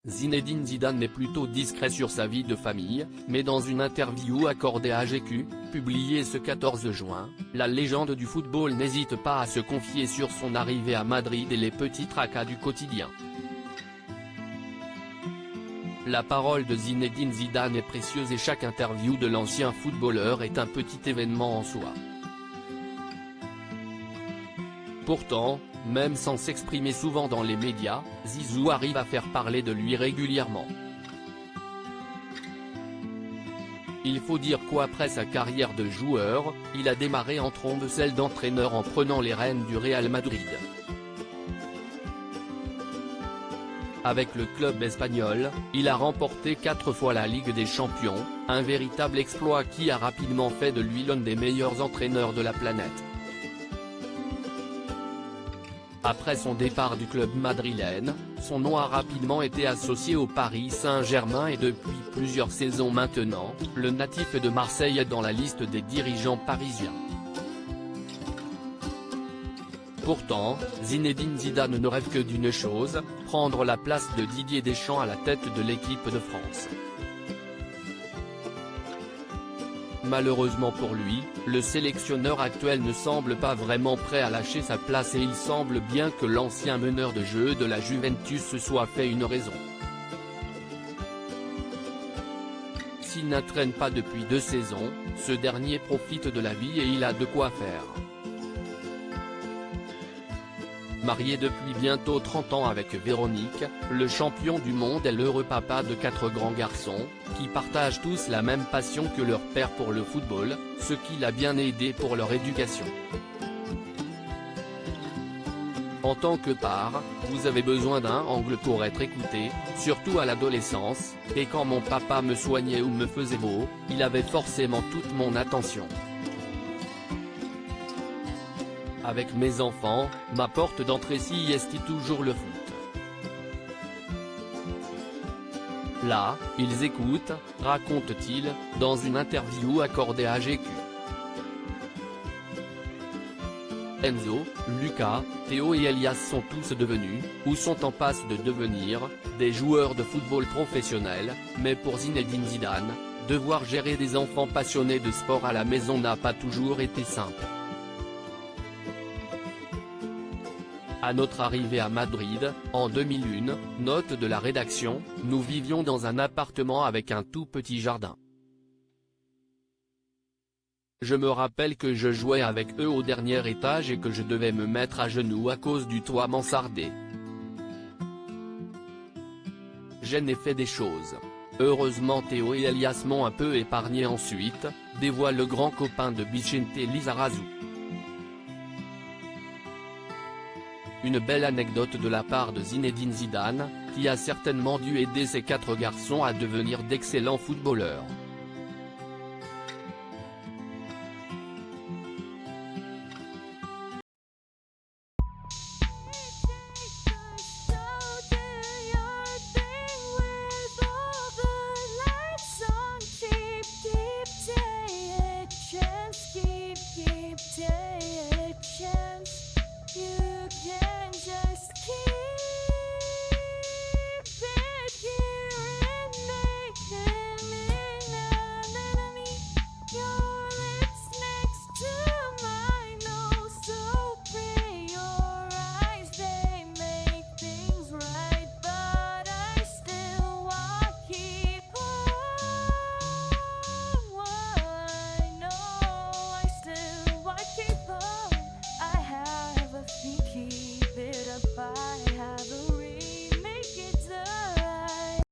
Zinedine Zidane est plutôt discret sur sa vie de famille, mais dans une interview accordée à GQ, publiée ce 14 juin, la légende du football n'hésite pas à se confier sur son arrivée à Madrid et les petits tracas du quotidien. La parole de Zinedine Zidane est précieuse et chaque interview de l'ancien footballeur est un petit événement en soi. Pourtant, même sans s'exprimer souvent dans les médias, Zizou arrive à faire parler de lui régulièrement. Il faut dire qu'après sa carrière de joueur, il a démarré en trombe celle d'entraîneur en prenant les rênes du Real Madrid. Avec le club espagnol, il a remporté 4 fois la Ligue des Champions, un véritable exploit qui a rapidement fait de lui l'un des meilleurs entraîneurs de la planète. Après son départ du club madrilène, son nom a rapidement été associé au Paris Saint-Germain et depuis plusieurs saisons maintenant, le natif de Marseille est dans la liste des dirigeants parisiens. Pourtant, Zinedine Zidane ne rêve que d'une chose, prendre la place de Didier Deschamps à la tête de l'équipe de France. Malheureusement pour lui, le sélectionneur actuel ne semble pas vraiment prêt à lâcher sa place et il semble bien que l'ancien meneur de jeu de la Juventus se soit fait une raison. S'il n'entraîne pas depuis 2 saisons, ce dernier profite de la vie et il a de quoi faire. Marié depuis bientôt 30 ans avec Véronique, le champion du monde est l'heureux papa de 4 grands garçons, qui partagent tous la même passion que leur père pour le football, ce qui l'a bien aidé pour leur éducation. En tant que père, vous avez besoin d'un angle pour être écouté, surtout à l'adolescence, et quand mon papa me soignait ou me faisait beau, il avait forcément toute mon attention. Avec mes enfants, ma porte d'entrée si est toujours le foot. Là, ils écoutent, raconte-t-il, dans une interview accordée à GQ. Enzo, Lucas, Théo et Elias sont tous devenus, ou sont en passe de devenir, des joueurs de football professionnels, mais pour Zinedine Zidane, devoir gérer des enfants passionnés de sport à la maison n'a pas toujours été simple. À notre arrivée à Madrid, en 2001, note de la rédaction, nous vivions dans un appartement avec un tout petit jardin. Je me rappelle que je jouais avec eux au dernier étage et que je devais me mettre à genoux à cause du toit mansardé. J'en ai fait des choses. Heureusement Théo et Elias m'ont un peu épargné ensuite, dévoile le grand copain de Vicente Lizarazu. Une belle anecdote de la part de Zinedine Zidane, qui a certainement dû aider ses 4 garçons à devenir d'excellents footballeurs. You